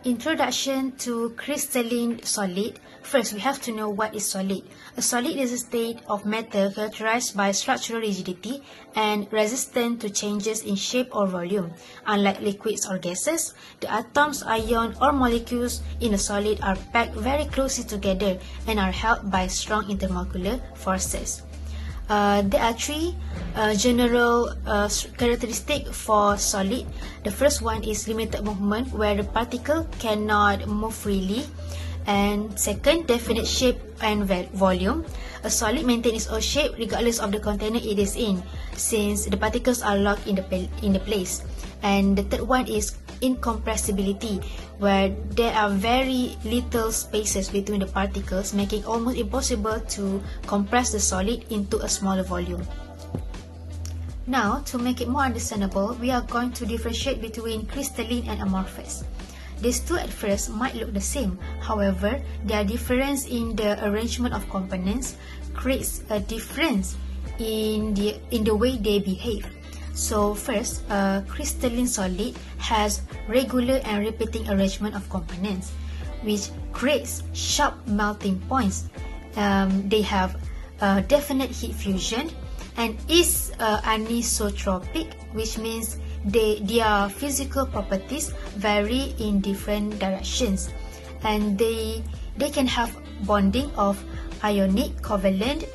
Introduction to crystalline solid. First, we have to know what is solid. A solid is a state of matter characterized by structural rigidity and resistant to changes in shape or volume. Unlike liquids or gases, the atoms, ions, or molecules in a solid are packed very closely together and are held by strong intermolecular forces. There are three general characteristics for solid. The first one is limited movement, where the particle cannot move freely. And second, definite shape and volume. A solid maintains its own shape regardless of the container it is in, since the particles are locked in the place. And the third one is incompressibility, where there are very little spaces between the particles, making it almost impossible to compress the solid into a smaller volume. Now, to make it more understandable, we are going to differentiate between crystalline and amorphous. These two at first might look the same, however, their difference in the arrangement of components creates a difference in the way they behave. So first, a crystalline solid has regular and repeating arrangement of components, which creates sharp melting points. They have definite heat fusion and is anisotropic, which means their physical properties vary in different directions, and they can have bonding of ionic, covalent,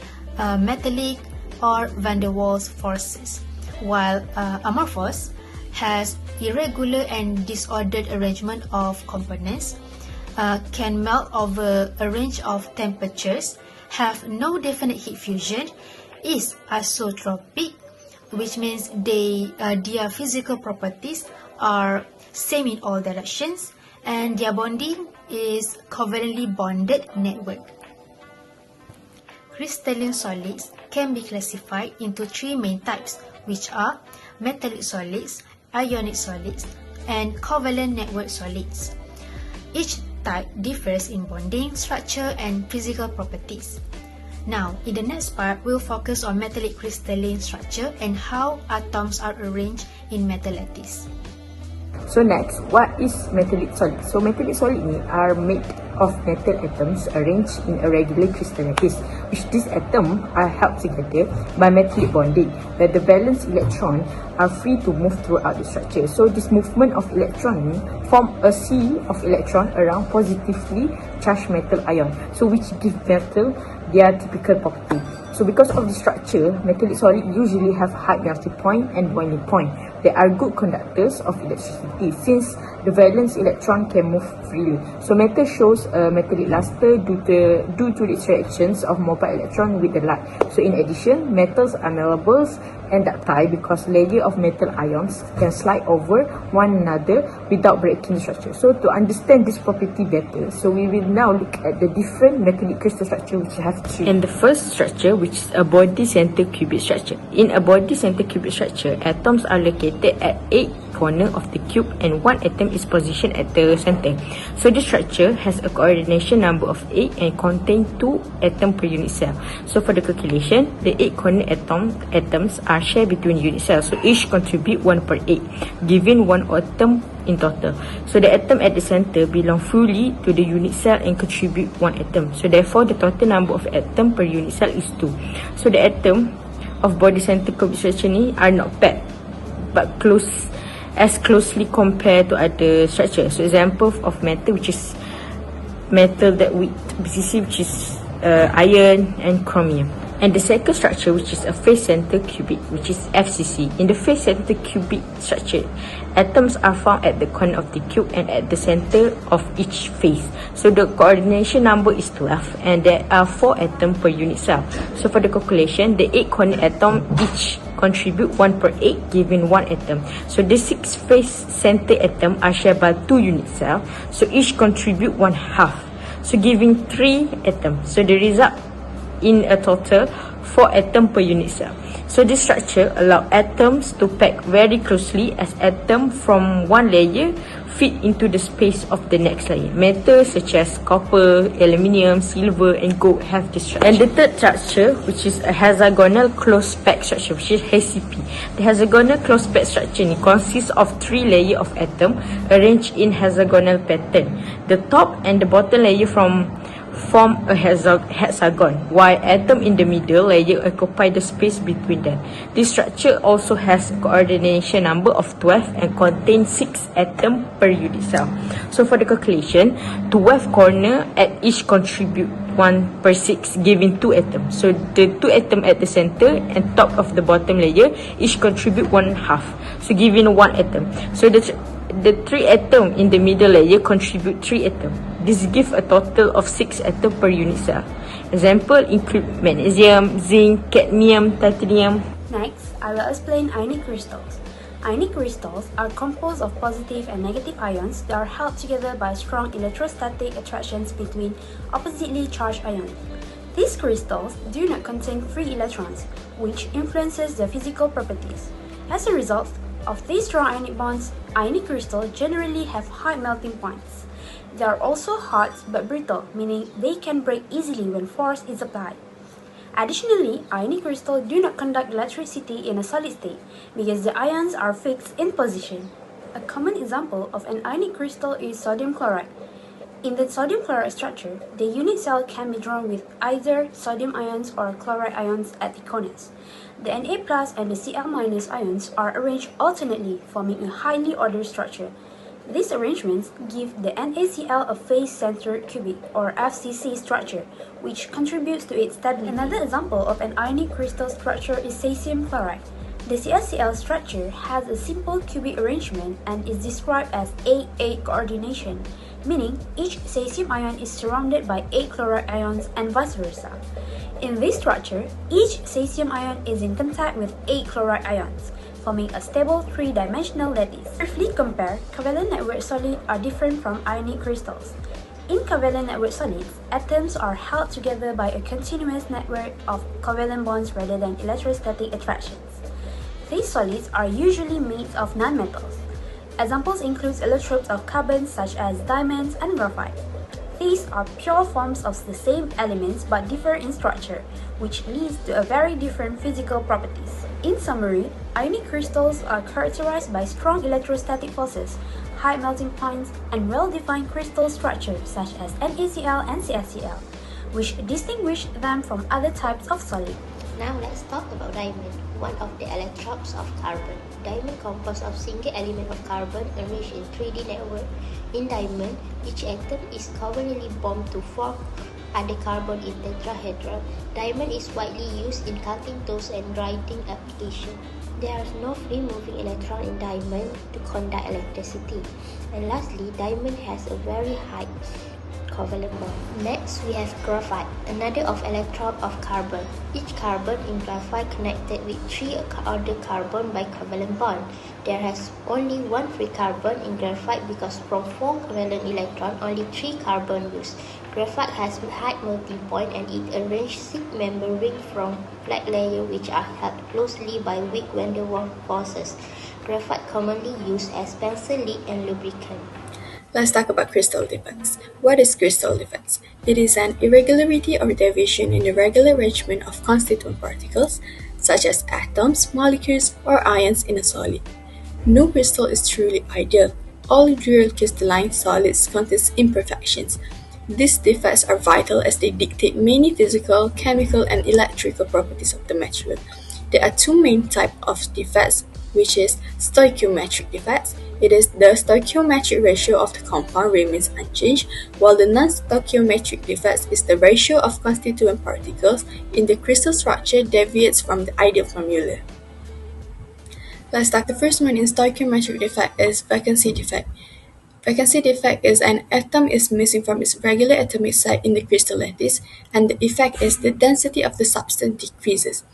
metallic, or van der Waals forces. While amorphous has irregular and disordered arrangement of components, can melt over a range of temperatures, have no definite heat fusion, is isotropic, which means their physical properties are same in all directions, and their bonding is covalently bonded network. Crystalline solids can be classified into three main types, which are metallic solids, ionic solids, and covalent network solids. Each type differs in bonding, structure, and physical properties. Now, in the next part, we'll focus on metallic crystalline structure and how atoms are arranged in metal lattice. So next, what is metallic solid? So metallic solid are made of metal atoms arranged in a regular crystal lattice, which these atoms are held together by metallic bonding, where the valence electrons are free to move throughout the structure. So this movement of electrons form a sea of electrons around positively charged metal ion, so which give metal their typical property. So because of the structure, metallic solid usually have high melting point and boiling point. They are good conductors of electricity since the valence electron can move freely. So metal shows a metallic luster due to the interactions of mobile electron with the light. So in addition, metals are malleable and ductile because layer of metal ions can slide over one another without breaking the structure. So to understand this property better, so we will now look at the different metallic crystal structure which have three. And the first structure, which is a body center cubic structure. In a body center cubic structure, atoms are located at 8 corners of the cube and one atom is positioned at the center. So the structure has a coordination number of 8 and contains 2 atoms per unit cell. So for the calculation, the 8 corner atoms are shared between unit cells. So each contribute 1 per 8, giving 1 atom in total. So the atom at the center belong fully to the unit cell and contribute 1 atom. So therefore, the total number of atoms per unit cell is 2. So the atom of body center cubic structure are not packed, but closely compared to other structures. So example of metal, which is metal that with BCC, which is iron and chromium. And the second structure, which is a face center cubic, which is FCC. In the face center cubic structure, atoms are found at the corner of the cube and at the center of each face. So the coordination number is 12 and there are 4 atoms per unit cell. So for the calculation, the 8 corner atom each contribute 1 per 8, giving 1 atom. So the 6 face center atom are shared by 2 unit cells, so each contribute 1/2, so giving 3 atoms. So the result in a total 4 atoms per unit cell. So this structure allows atoms to pack very closely as atoms from one layer fit into the space of the next layer. Metals such as copper, aluminium, silver and gold have this structure. And the third structure, which is a hexagonal closed pack structure, which is HCP. The hexagonal closed pack structure consists of 3 layers of atom arranged in hexagonal pattern. The top and the bottom layer form a hexagon, while atom in the middle layer occupy the space between them. This structure also has coordination number of 12 and contains 6 atoms per unit cell. So for the calculation, 12 corner at each contribute 1 per 6, giving 2 atoms. So the 2 atoms at the center and top of the bottom layer each contribute 1/2, so giving 1 atom. So the 3 atoms in the middle layer contribute 3 atoms. This gives a total of 6 atoms per unit cell. Example include magnesium, zinc, cadmium, titanium. Next, I will explain ionic crystals. Ionic crystals are composed of positive and negative ions that are held together by strong electrostatic attractions between oppositely charged ions. These crystals do not contain free electrons, which influences their physical properties. As a result of these strong ionic bonds, ionic crystals generally have high melting points. They are also hard but brittle, meaning they can break easily when force is applied. Additionally, ionic crystals do not conduct electricity in a solid state because the ions are fixed in position. A common example of an ionic crystal is sodium chloride. In the sodium chloride structure, the unit cell can be drawn with either sodium ions or chloride ions at the corners. The Na plus and the Cl minus ions are arranged alternately, forming a highly ordered structure. These arrangements give the NaCl a face-centered cubic or FCC structure, which contributes to its stability. Another example of an ionic crystal structure is cesium chloride. The CaCl structure has a simple cubic arrangement and is described as 8-8 coordination, meaning each cesium ion is surrounded by 8 chloride ions and vice versa. In this structure, each cesium ion is in contact with 8 chloride ions, forming a stable 3-dimensional lattice. Briefly compare, covalent network solids are different from ionic crystals. In covalent network solids, atoms are held together by a continuous network of covalent bonds rather than electrostatic attractions. These solids are usually made of nonmetals. Examples include allotropes of carbon such as diamonds and graphite. These are pure forms of the same elements but differ in structure, which leads to a very different physical properties. In summary, ionic crystals are characterized by strong electrostatic forces, high melting points, and well-defined crystal structures such as NaCl and CaCl, which distinguish them from other types of solid. Now let's talk about diamond, one of the allotropes of carbon. Diamond composed of single element of carbon arranged in 3D network. In diamond, each atom is covalently bonded to form other carbon in tetrahedral. Diamond is widely used in cutting tools and writing application. There is no free moving electron in diamond to conduct electricity. And lastly, diamond has a very high covalent bond. Next, we have graphite, another of electron of carbon. Each carbon in graphite connected with 3 other carbon by covalent bond. There has only 1 free carbon in graphite because from 4 covalent electron, only 3 carbon used. Graphite has a high melting point and it arranged 6 membrane from flat layer which are held closely by weak van der Waals forces. Graphite commonly used as pencil lead and lubricant. Let's talk about crystal defects. What is crystal defects? It is an irregularity or deviation in the regular arrangement of constituent particles, such as atoms, molecules, or ions in a solid. No crystal is truly ideal. All real crystalline solids contain imperfections. These defects are vital as they dictate many physical, chemical, and electrical properties of the material. There are 2 main types of defects, which is stoichiometric defects. It is the stoichiometric ratio of the compound remains unchanged, while the non-stoichiometric defects is the ratio of constituent particles in the crystal structure deviates from the ideal formula. Let's start. The first one in stoichiometric defect is vacancy defect. Vacancy defect is an atom is missing from its regular atomic site in the crystal lattice, and the effect is the density of the substance decreases.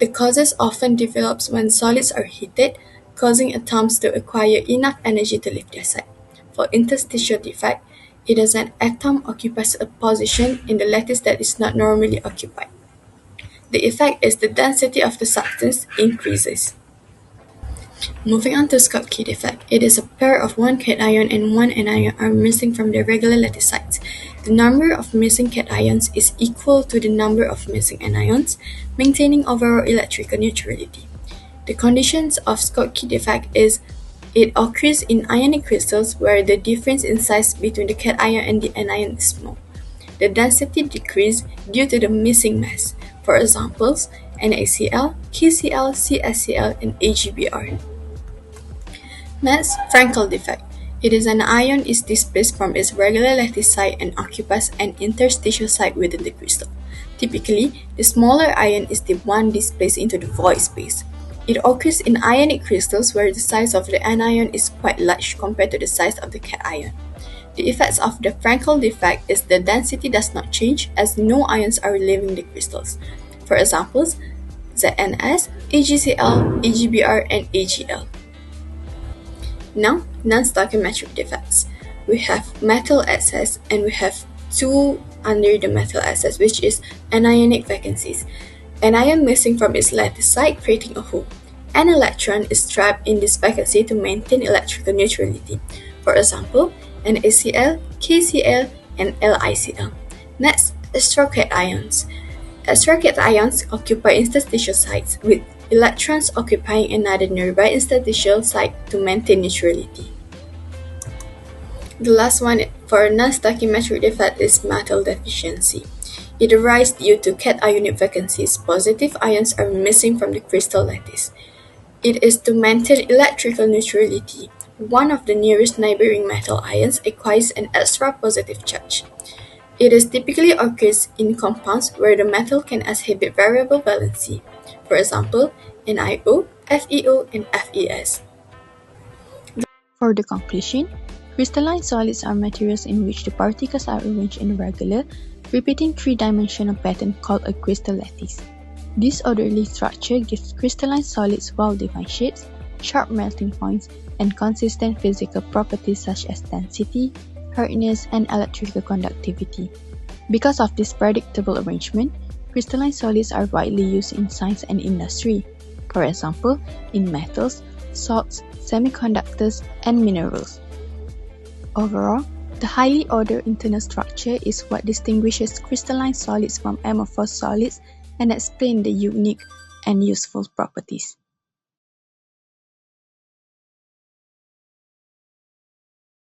The causes often develops when solids are heated, causing atoms to acquire enough energy to leave their site. For interstitial defect, it is an atom occupies a position in the lattice that is not normally occupied. the effect is the density of the substance increases. Moving on to Schottky defect, it is a pair of one cation and one anion are missing from the regular lattice sites. The number of missing cations is equal to the number of missing anions, maintaining overall electrical neutrality. The conditions of Schottky defect is it occurs in ionic crystals where the difference in size between the cation and the anion is small. The density decreases due to the missing mass. For examples, NaCl, KCl, CSCl, and AgBr. Next, Frankel defect. It is an ion is displaced from its regular lattice site and occupies an interstitial site within the crystal. Typically, the smaller ion is the one displaced into the void space. It occurs in ionic crystals where the size of the anion is quite large compared to the size of the cation. The effects of the Frankel defect is the density does not change as no ions are leaving the crystals. For examples, ZNS, AgCl, AgBr, and AgL. Now, non-stoichiometric defects. We have metal excess and we have two under the metal excess, which is anionic vacancies. An ion missing from its lattice site creating a hole. An electron is trapped in this vacancy to maintain electrical neutrality. For example, NaCl, KCl, and LiCl. Next, extracations. Extracations occupy interstitial sites with electrons occupying another nearby interstitial site to maintain neutrality. The last one for non-stoichiometric defect is metal deficiency. It arises due to cationic vacancies. Positive ions are missing from the crystal lattice. It is to maintain electrical neutrality. One of the nearest neighboring metal ions acquires an extra positive charge. It is typically occurs in compounds where the metal can exhibit variable valency. For example, NiO, FeO, and Fes. For the conclusion, crystalline solids are materials in which the particles are arranged in a regular, repeating three-dimensional pattern called a crystal lattice. This orderly structure gives crystalline solids well-defined shapes, sharp melting points, and consistent physical properties such as density, hardness, and electrical conductivity. Because of this predictable arrangement, crystalline solids are widely used in science and industry, for example, in metals, salts, semiconductors, and minerals. Overall, the highly ordered internal structure is what distinguishes crystalline solids from amorphous solids and explains the unique and useful properties.